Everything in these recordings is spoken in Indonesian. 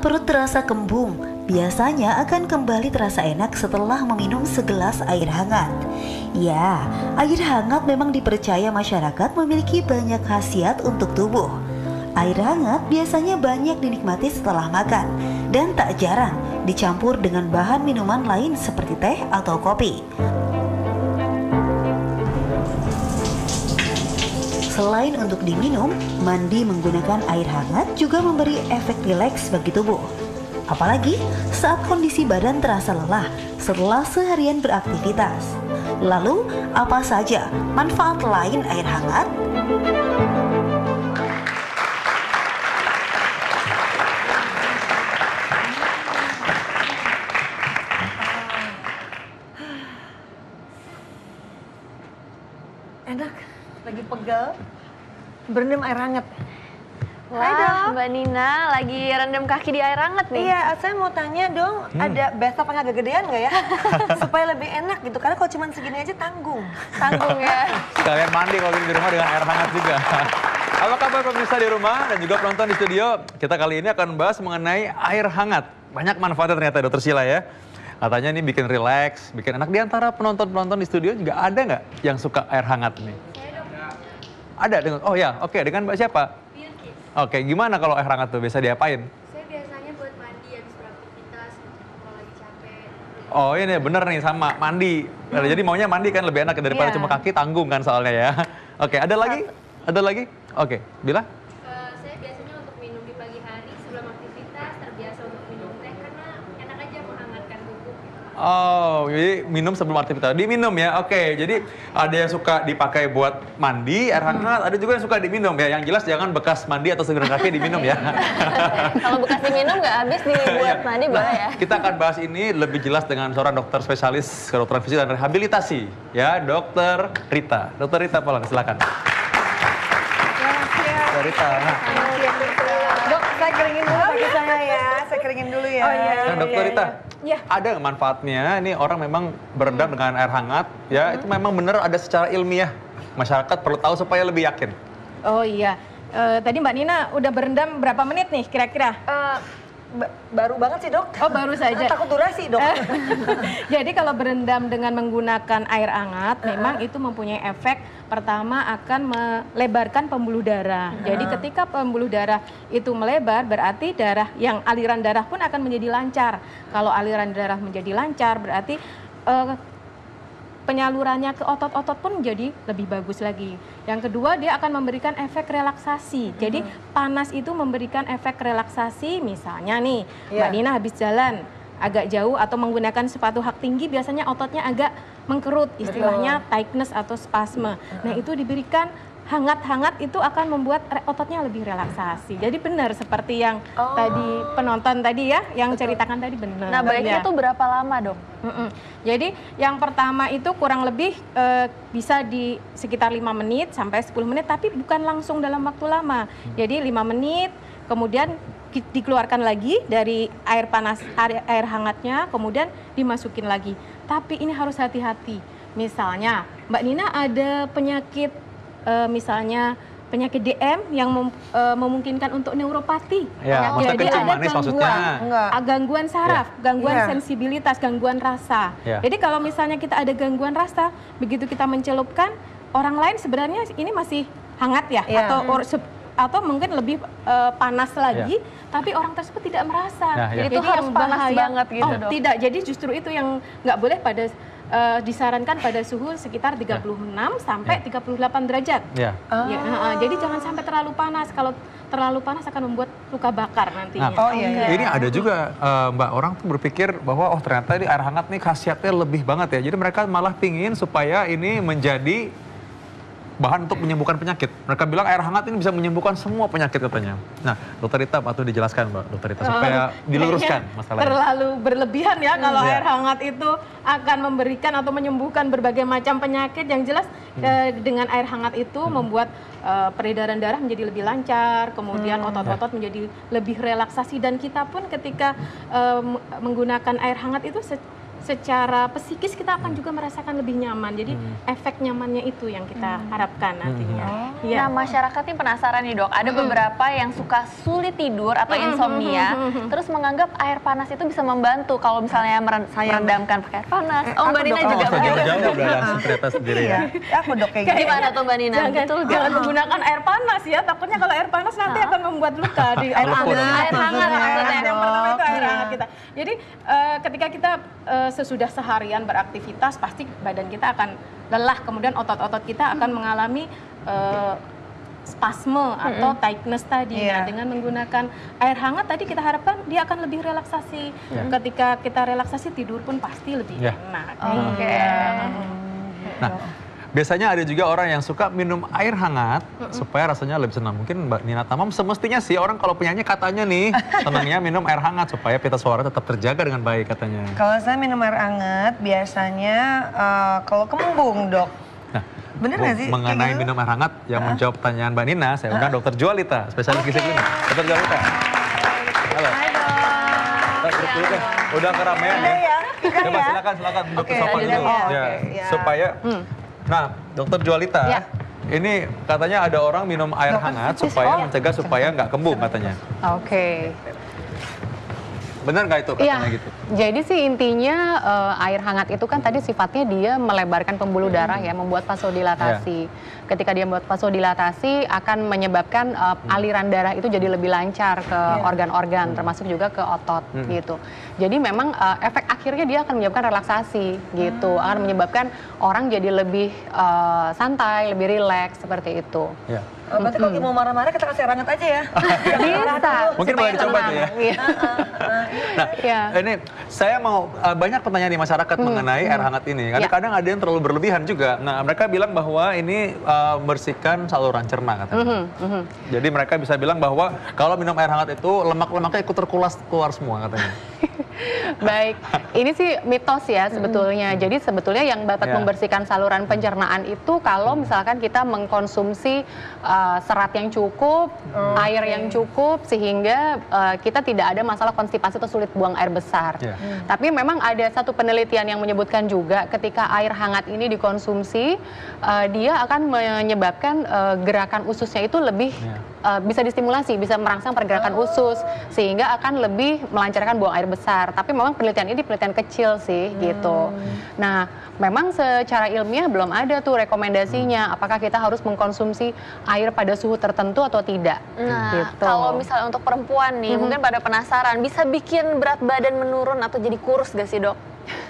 Perut terasa kembung, biasanya akan kembali terasa enak setelah meminum segelas air hangat. Ya, air hangat memang dipercaya masyarakat memiliki banyak khasiat untuk tubuh. Air hangat biasanya banyak dinikmati setelah makan dan tak jarang dicampur dengan bahan minuman lain seperti teh atau kopi. Selain untuk diminum, mandi menggunakan air hangat juga memberi efek rileks bagi tubuh. Apalagi saat kondisi badan terasa lelah setelah seharian beraktivitas. Lalu, apa saja manfaat lain air hangat? Enak, lagi pegel, berendam air hangat. Wah, Mbak Nina lagi rendam kaki di air hangat nih. Iya, saya mau tanya dong, ada bathtub yang agak gedean nggak ya? Supaya lebih enak gitu, karena kalau cuma segini aja tanggung. Tanggung ya. Sekalian mandi kalau di rumah dengan air hangat juga. Apa kabar pemirsa di rumah dan juga penonton di studio? Kita kali ini akan membahas mengenai air hangat. Banyak manfaatnya ternyata Dokter Sheila ya. Katanya ini bikin rileks, bikin enak. Di antara penonton-penonton di studio juga ada nggak yang suka air hangat nih? Ada dengan, oh ya, oke, dengan Mbak siapa? Oke, gimana kalau air hangat tuh biasa diapain? Saya biasanya buat mandi habis beraktivitas, kalau lagi capek. Oh ini bener nih sama mandi. Jadi maunya mandi kan lebih enak daripada cuma kaki tanggung kan soalnya ya. Oke, ada lagi? Ada lagi? Oke, Bila? Saya biasanya untuk minum di pagi hari sebelum aktivitas, terbiasa untuk minum teh karena enak aja menghangatkan tubuh. Oh, jadi minum sebelum aktivitas. Diminum ya, oke. Jadi ada yang suka dipakai buat mandi, air hangat. Ada juga yang suka diminum ya. Yang jelas jangan bekas mandi atau segera kaki diminum ya. Kalau bekas diminum nggak habis dibuat mandi boleh ya? Kita akan bahas ini lebih jelas dengan seorang dokter spesialis kedokteran fisik dan rehabilitasi. Ya, Dokter Rita. Dokter Rita, silakan. Dokter Rita. Dok, saya keringin dulu kaki saya ya. Saya keringin dulu ya. Oh iya. Nah, Dokter Rita, ada nggak manfaatnya? Ini orang memang berendam dengan air hangat, ya itu memang benar ada secara ilmiah. Masyarakat perlu tahu supaya lebih yakin. Oh iya, tadi Mbak Nina udah berendam berapa menit nih kira-kira? Baru banget sih dok. Oh baru saja. Takut durasi dok. Jadi kalau berendam dengan menggunakan air hangat, memang itu mempunyai efek pertama akan melebarkan pembuluh darah. Jadi ketika pembuluh darah itu melebar, berarti aliran darah pun akan menjadi lancar. Kalau aliran darah menjadi lancar, berarti penyalurannya ke otot-otot pun menjadi lebih bagus lagi. Yang kedua, dia akan memberikan efek relaksasi. Jadi panas itu memberikan efek relaksasi. Misalnya nih, Mbak Nina habis jalan agak jauh atau menggunakan sepatu hak tinggi, biasanya ototnya agak mengkerut, istilahnya tightness atau spasme. Nah itu diberikan hangat-hangat itu akan membuat ototnya lebih relaksasi. Jadi benar seperti yang tadi penonton tadi ya, yang ceritakan tadi benar. Nah baiknya tuh berapa lama dok? Jadi yang pertama itu kurang lebih bisa di sekitar 5 menit sampai 10 menit, tapi bukan langsung dalam waktu lama. Jadi 5 menit, kemudian dikeluarkan lagi dari air panas, air hangatnya, kemudian dimasukin lagi. Tapi ini harus hati-hati. Misalnya Mbak Nina ada penyakit misalnya penyakit DM yang memungkinkan untuk neuropati. Ya, jadi ada manis gangguan saraf, gangguan sensibilitas, gangguan rasa. Jadi kalau misalnya kita ada gangguan rasa, begitu kita mencelupkan, orang lain sebenarnya ini masih hangat ya, atau mungkin lebih panas lagi, tapi orang tersebut tidak merasa. Jadi itu harus panas banget gitu dok? Tidak, jadi justru itu yang nggak boleh pada disarankan pada suhu sekitar 36 sampai 38 derajat. Jadi jangan sampai terlalu panas. Kalau terlalu panas akan membuat luka bakar nantinya. Ini ada juga Mbak, orang tuh berpikir bahwa ternyata ini air hangat nih khasiatnya lebih banget ya. Jadi mereka malah pingin supaya ini menjadi bahan untuk menyembuhkan penyakit. Mereka bilang air hangat ini bisa menyembuhkan semua penyakit katanya. Nah, Dokter Rita, patut dijelaskan Mbak, Dokter Rita, supaya diluruskan masalahnya. Terlalu berlebihan ya kalau air hangat itu akan memberikan atau menyembuhkan berbagai macam penyakit. Yang jelas dengan air hangat itu membuat peredaran darah menjadi lebih lancar, kemudian otot-otot menjadi lebih relaksasi, dan kita pun ketika menggunakan air hangat itu secara psikis kita akan juga merasakan lebih nyaman. Jadi efek nyamannya itu yang kita harapkan nantinya. Nah, masyarakat ini penasaran nih dok, ada beberapa yang suka sulit tidur atau insomnia, terus menganggap air panas itu bisa membantu kalau misalnya meredamkan pakai air panas. Oh, Mbak Nina juga Jauh-jauh udah langsung ternyata sendiri ya. Aku dok kayak gitu. Gimana tuh Mbak Nina? Jangan menggunakan air panas ya, takutnya kalau air panas nanti akan membuat luka di Air hangat. Air hangat maksudnya. Yang pertama itu air hangat kita. Jadi ketika kita sesudah seharian beraktivitas, pasti badan kita akan lelah, kemudian otot-otot kita akan mengalami spasme atau tightness tadi. Nah, dengan menggunakan air hangat tadi kita harapkan dia akan lebih relaksasi. Ketika kita relaksasi, tidur pun pasti lebih enak. Nah, biasanya ada juga orang yang suka minum air hangat supaya rasanya lebih senang. Mungkin Mbak Nina Tamam semestinya sih orang kalau penyanyi katanya nih senangnya minum air hangat supaya pita suara tetap terjaga dengan baik katanya. Kalau saya minum air hangat biasanya kalau kembung dok. Nah, Bener nggak sih? mengenai minum air hangat yang menjawab pertanyaan Mbak Nina, saya undang Dokter Jualita, spesialis gizi klinik. Dokter Jualita. Halo. Hai dok. Udah keramaian ya. Coba ya. silakan duduk ke Oke, sofa duduk dulu. ya. Ya, Oke, ya. supaya Nah, Dokter Jualita, ini katanya ada orang minum air hangat supaya mencegah supaya nggak kembung katanya. Oke. Benar nggak itu katanya gitu? Jadi sih intinya air hangat itu kan tadi sifatnya dia melebarkan pembuluh darah ya, membuat vasodilatasi. Ketika dia membuat vasodilatasi akan menyebabkan aliran darah itu jadi lebih lancar ke organ-organ, termasuk juga ke otot gitu. Jadi memang efek akhirnya dia akan menyebabkan relaksasi gitu, akan menyebabkan orang jadi lebih santai, lebih rileks seperti itu. Ya. Berarti kalau mau marah-marah kita kasih air hangat aja ya. Bisa. Mungkin boleh dicoba tuh ya. Nah, Iya. ini saya mau banyak pertanyaan di masyarakat mengenai air hangat ini. Kadang-kadang ada yang terlalu berlebihan juga. Nah, mereka bilang bahwa ini membersihkan saluran cerna katanya. Jadi mereka bisa bilang bahwa kalau minum air hangat itu lemak-lemaknya ikut terkulas keluar semua katanya. Baik, ini sih mitos ya sebetulnya. Jadi sebetulnya yang dapat membersihkan saluran pencernaan itu kalau misalkan kita mengkonsumsi serat yang cukup, air yang cukup, sehingga kita tidak ada masalah konstipasi atau sulit buang air besar. Tapi memang ada satu penelitian yang menyebutkan juga ketika air hangat ini dikonsumsi, dia akan menyebabkan gerakan ususnya itu lebih bisa distimulasi, bisa merangsang pergerakan usus, sehingga akan lebih melancarkan buang air besar. Tapi memang penelitian ini penelitian kecil sih gitu. Nah, memang secara ilmiah belum ada tuh rekomendasinya apakah kita harus mengkonsumsi air pada suhu tertentu atau tidak. Nah, gitu. kalau misalnya untuk perempuan nih, mungkin pada penasaran, bisa bikin berat badan menurun atau jadi kurus gak sih dok?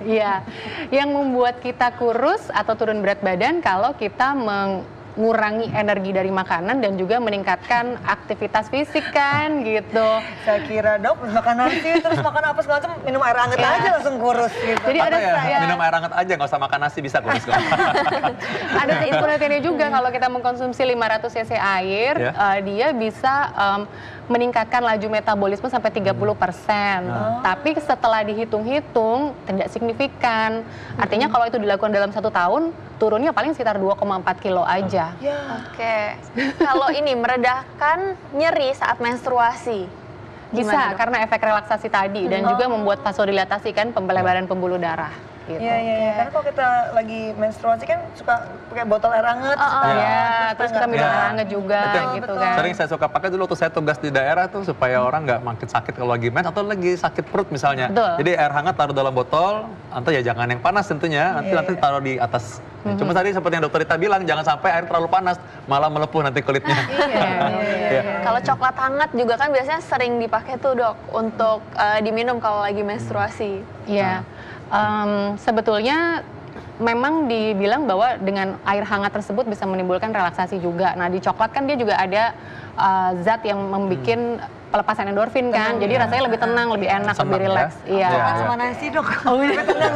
Iya, yang membuat kita kurus atau turun berat badan kalau kita mengurangi energi dari makanan dan juga meningkatkan aktivitas fisik kan gitu. Saya kira dok makan nasi terus makan apa segala macam minum air hangat aja langsung kurus gitu. Jadi ada minum air hangat aja nggak usah makan nasi bisa kurus kok. ada penelitiannya juga kalau kita mengkonsumsi 500 cc air, dia bisa meningkatkan laju metabolisme sampai 30%. Tapi setelah dihitung-hitung tidak signifikan. Artinya kalau itu dilakukan dalam 1 tahun, turunnya paling sekitar 2,4 kilo aja. Oke. Kalau ini meredakan nyeri saat menstruasi. Bisa karena efek relaksasi tadi dan juga membuat vasodilatasi kan pelebaran pembuluh darah. Gitu. Iya. Karena kalau kita lagi menstruasi kan suka pakai botol air hangat. Terus kita minum air hangat juga gitu kan. Sering saya suka pakai dulu waktu saya tugas di daerah tuh supaya orang nggak makin sakit kalau lagi mens atau lagi sakit perut misalnya. Jadi air hangat taruh dalam botol, nanti ya jangan yang panas tentunya, nanti taruh di atas. Cuma tadi seperti yang Dokter Rita bilang, jangan sampai air terlalu panas, malah melepuh nanti kulitnya. Kalau coklat hangat juga kan biasanya sering dipakai tuh dok untuk diminum kalau lagi menstruasi. Iya. Sebetulnya memang dibilang bahwa dengan air hangat tersebut bisa menimbulkan relaksasi juga. Nah di coklat kan dia juga ada zat yang membuat pelepasan endorfin kan, jadi rasanya lebih tenang, lebih enak, lebih rileks. Iya. Sama nasi dok. Lebih tenang.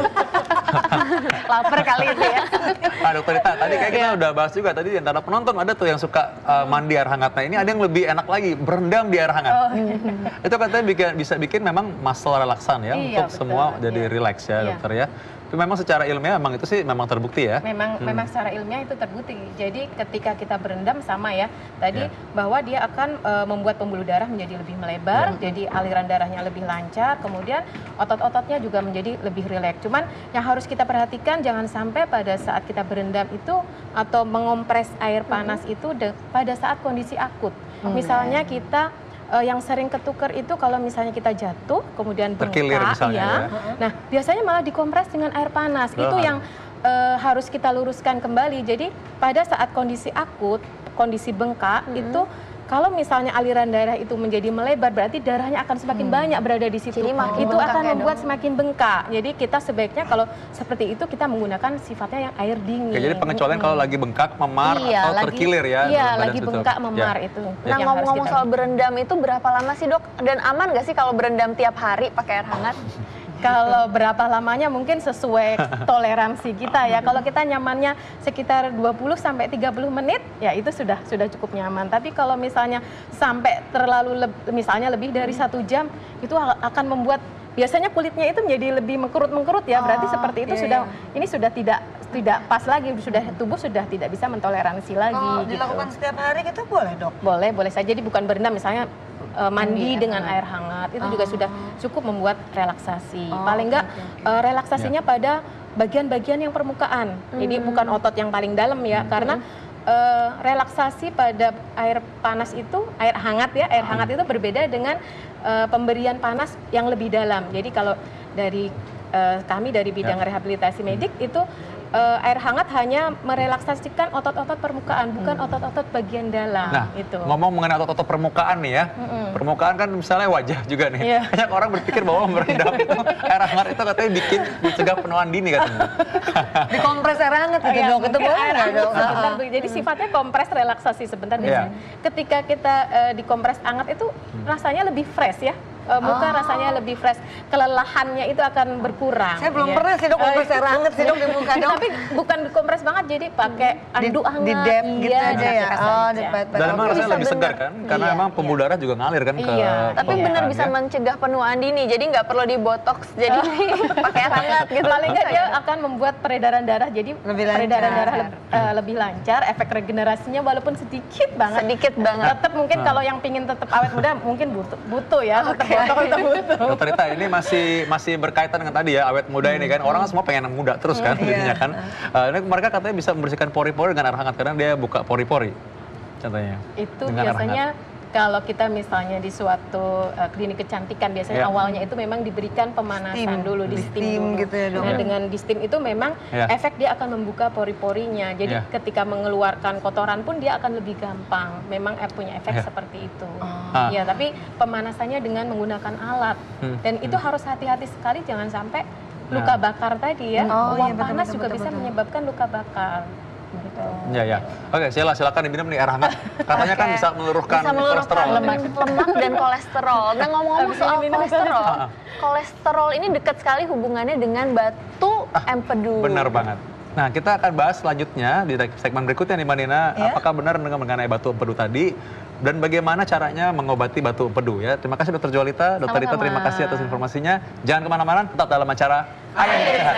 Lapar kali itu ya. Nah Dokter Rita, tadi kayak kita udah bahas juga tadi antara penonton ada tuh yang suka mandi air hangat. Nah ini ada yang lebih enak lagi, berendam di air hangat. Itu katanya bisa bikin memang muscle relaksan ya untuk semua jadi rileks ya dokter ya. Tapi memang secara ilmiah memang itu sih memang terbukti ya. Memang secara ilmiah itu terbukti. Jadi ketika kita berendam sama ya tadi bahwa dia akan membuat pembuluh darah menjadi lebih melebar, jadi aliran darahnya lebih lancar, kemudian otot-ototnya juga menjadi lebih rileks. Cuman yang harus kita perhatikan jangan sampai pada saat kita berendam itu atau mengompres air panas itu pada saat kondisi akut. Misalnya kita yang sering ketukar itu kalau misalnya kita jatuh kemudian terkilir bengkak misalnya, ya. Nah, biasanya malah dikompres dengan air panas. Itu yang harus kita luruskan kembali. Jadi pada saat kondisi akut, kondisi bengkak itu kalau misalnya aliran darah itu menjadi melebar, berarti darahnya akan semakin banyak berada di situ. Jadi makin Itu bengkak akan ya, membuat semakin bengkak. Jadi kita sebaiknya kalau seperti itu kita menggunakan sifatnya yang air dingin. Oke, jadi pengecualian kalau lagi bengkak, memar atau terkilir ya. Iya, badan lagi tutup. bengkak, memar itu. Nah, yang harus ngomong-ngomong kita soal berendam itu berapa lama sih, Dok? Dan aman nggak sih kalau berendam tiap hari pakai air hangat? Kalau berapa lamanya mungkin sesuai toleransi kita ya. Kalau kita nyamannya sekitar 20 sampai 30 menit ya itu sudah cukup nyaman. Tapi kalau misalnya sampai terlalu misalnya lebih dari 1 jam itu akan membuat biasanya kulitnya itu menjadi lebih mengkerut ya. Berarti seperti itu ini sudah tidak pas lagi, tubuh sudah tidak bisa mentoleransi lagi. Kalau gitu. dilakukan setiap hari gitu boleh, Dok? Boleh saja. Jadi bukan berendam misalnya mandi dengan air hangat itu juga sudah cukup membuat relaksasi. Paling enggak relaksasinya pada bagian-bagian yang permukaan. Jadi bukan otot yang paling dalam ya, karena relaksasi pada air panas itu, air hangat itu berbeda dengan pemberian panas yang lebih dalam. Jadi kalau dari kami dari bidang rehabilitasi medik itu air hangat hanya merelaksasikan otot-otot permukaan, bukan otot-otot bagian dalam. Nah, itu. ngomong mengenai otot-otot permukaan nih ya, permukaan kan misalnya wajah juga nih. Banyak orang berpikir bahwa merendam itu air hangat itu katanya bikin mencegah penuaan dini katanya. Dikompres air hangat gitu, Dok. Itu boleh nggak, Dok? Sebentar, jadi sifatnya kompres relaksasi sebentar. Biasanya ketika kita dikompres hangat itu rasanya lebih fresh ya. Muka rasanya lebih fresh, kelelahannya itu akan berkurang. Saya belum pernah sih, Dok, kompres air hangat sih, Dok, di muka, Dok. Tapi bukan dikompres banget, jadi pakai anduk hangat. Di dep gitu aja ya? Oh, dep. Dan emang rasanya lebih segar kan? Karena emang pembuluh darah juga ngalir kan ke Tapi benar bisa mencegah penuaan dini, jadi nggak perlu dibotoks, jadi pakai air hangat gitu. Paling nggak dia akan membuat peredaran darah, jadi peredaran darah lebih lancar, efek regenerasinya walaupun sedikit banget. Tetap mungkin kalau yang pingin tetap awet muda mungkin butuh ya, tetap Dokter Rita, ini masih berkaitan dengan tadi ya, awet muda ini kan. Orang semua pengen muda terus kan, jadinya kan. Ini mereka katanya bisa membersihkan pori-pori dengan air hangat, karena dia buka pori-pori, contohnya. Itu biasanya kalau kita misalnya di suatu klinik kecantikan, biasanya awalnya itu memang diberikan pemanasan dulu, di steam dulu. Gitu ya, Dok. Nah, dengan di steam itu memang efek dia akan membuka pori-porinya. Jadi ketika mengeluarkan kotoran pun dia akan lebih gampang. Memang punya efek seperti itu. Ya, tapi pemanasannya dengan menggunakan alat. Dan itu harus hati-hati sekali, jangan sampai luka bakar tadi ya. Uap panas juga bisa menyebabkan luka bakar. Gitu. Ya. Oke, silakan diminum nih air hangat. Katanya kan bisa meluruskan kolesterol. lemak dan kolesterol. Nah, ngomong-ngomong soal kolesterol ini dekat sekali hubungannya dengan batu empedu. Benar banget. Nah, kita akan bahas selanjutnya di segmen berikutnya nih, Mbak Nina. Apakah benar mengenai batu empedu tadi? Dan bagaimana caranya mengobati batu empedu ya. Terima kasih Dokter Jualita. Dokter Rita, terima kasih atas informasinya. Jangan kemana-mana, tetap dalam acara Ayo Sehat.